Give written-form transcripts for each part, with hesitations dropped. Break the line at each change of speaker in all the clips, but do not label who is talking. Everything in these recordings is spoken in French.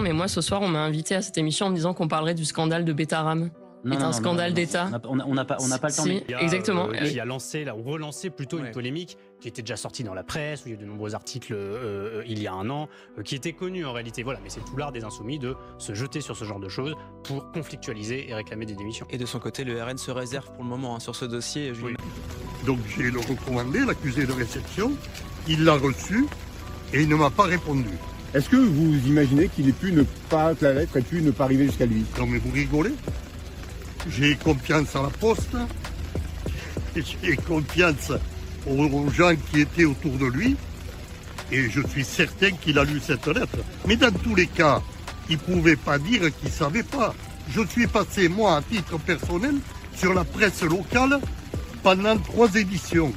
Mais moi, ce soir, on m'a invité à cette émission en me disant qu'on parlerait du scandale de Betaram. C'est un scandale d'État.
On n'a pas le temps.
Si, exactement.
Qui a lancé, ou relancé plutôt une polémique qui était déjà sortie dans la presse, où il y a eu de nombreux articles il y a un an, qui était connue en réalité. Voilà, mais c'est tout l'art des Insoumis de se jeter sur ce genre de choses pour conflictualiser et réclamer des démissions.
Et de son côté, le RN se réserve pour le moment sur ce dossier.
Oui. Donc j'ai le recommandé, l'accusé de réception, il l'a reçu et il ne m'a pas répondu.
Est-ce que vous imaginez qu'il ait pu ne pas, que la lettre ait pu ne pas arriver jusqu'à lui?
Non mais vous rigolez. J'ai confiance à la Poste, j'ai confiance aux gens qui étaient autour de lui et je suis certain qu'il a lu cette lettre. Mais dans tous les cas, il ne pouvait pas dire qu'il ne savait pas. Je suis passé, moi, à titre personnel, sur la presse locale pendant 3 éditions.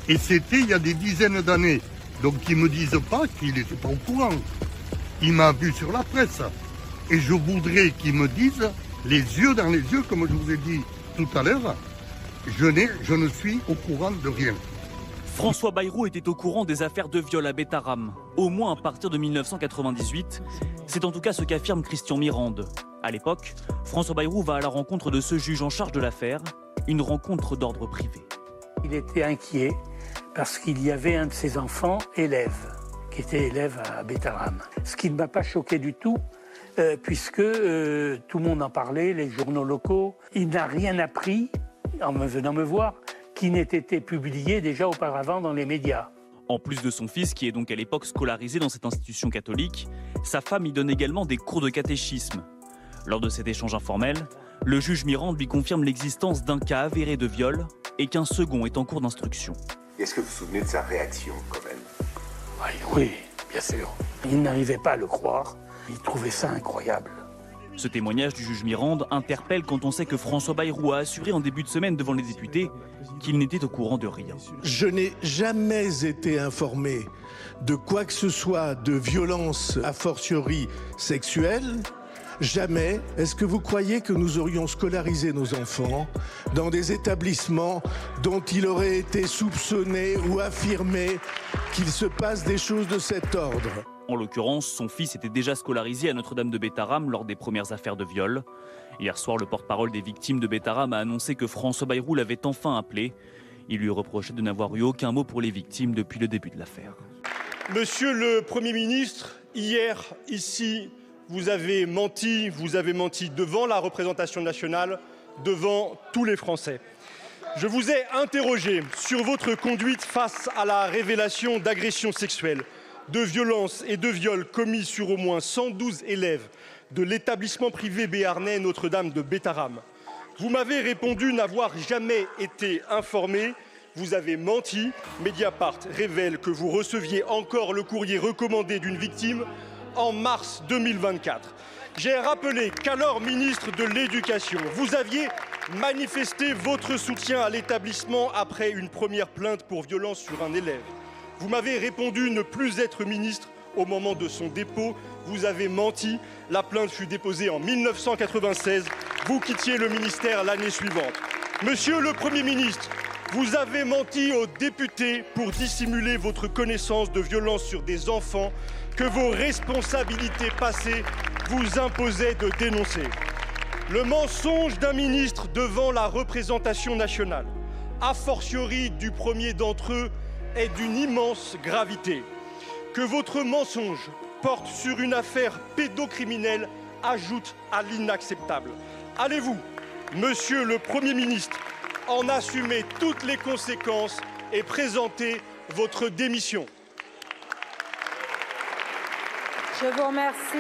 Et c'était il y a des dizaines d'années. Donc qu'ils ne me disent pas qu'il n'était pas au courant. Il m'a vu sur la presse. Et je voudrais qu'ils me disent, les yeux dans les yeux, comme je vous ai dit tout à l'heure, je ne suis au courant de rien.
François Bayrou était au courant des affaires de viol à Betaram, au moins à partir de 1998. C'est en tout cas ce qu'affirme Christian Mirande. À l'époque, François Bayrou va à la rencontre de ce juge en charge de l'affaire, une rencontre d'ordre privé.
Il était inquiet parce qu'il y avait un de ses enfants élève, qui était élève à Betaram. Ce qui ne m'a pas choqué du tout, puisque tout le monde en parlait, les journaux locaux. Il n'a rien appris, en venant me voir, qui n'ait été publié déjà auparavant dans les médias.
En plus de son fils, qui est donc à l'époque scolarisé dans cette institution catholique, sa femme y donne également des cours de catéchisme. Lors de cet échange informel, le juge Mirande lui confirme l'existence d'un cas avéré de viol et qu'un second est en cours d'instruction.
Est-ce que vous vous souvenez de sa réaction quand même?
Oui, bien sûr. Il n'arrivait pas à le croire, il trouvait ça incroyable.
Ce témoignage du juge Mirande interpelle quand on sait que François Bayrou a assuré en début de semaine devant les députés qu'il n'était au courant de rien.
Je n'ai jamais été informé de quoi que ce soit de violence a fortiori sexuelle. Jamais. Est-ce que vous croyez que nous aurions scolarisé nos enfants dans des établissements dont il aurait été soupçonné ou affirmé qu'il se passe des choses de cet ordre?
En l'occurrence, son fils était déjà scolarisé à Notre-Dame de Betaram lors des premières affaires de viol. Hier soir, le porte-parole des victimes de Betaram a annoncé que François Bayrou l'avait enfin appelé. Il lui reprochait de n'avoir eu aucun mot pour les victimes depuis le début de l'affaire.
Monsieur le Premier ministre, hier, ici, vous avez menti devant la représentation nationale, devant tous les Français. Je vous ai interrogé sur votre conduite face à la révélation d'agressions sexuelles, de violences et de viols commis sur au moins 112 élèves de l'établissement privé béarnais Notre-Dame de Betaram. Vous m'avez répondu n'avoir jamais été informé. Vous avez menti. Mediapart révèle que vous receviez encore le courrier recommandé d'une victime en mars 2024. J'ai rappelé qu'alors ministre de l'Éducation, vous aviez manifesté votre soutien à l'établissement après une première plainte pour violence sur un élève. Vous m'avez répondu ne plus être ministre au moment de son dépôt. Vous avez menti. La plainte fut déposée en 1996. Vous quittiez le ministère l'année suivante. Monsieur le Premier ministre, vous avez menti aux députés pour dissimuler votre connaissance de violences sur des enfants que vos responsabilités passées vous imposaient de dénoncer. Le mensonge d'un ministre devant la représentation nationale, a fortiori du premier d'entre eux, est d'une immense gravité. Que votre mensonge porte sur une affaire pédocriminelle ajoute à l'inacceptable. Allez-vous, monsieur le Premier ministre, en assumer toutes les conséquences et présenter votre démission?
Je vous remercie.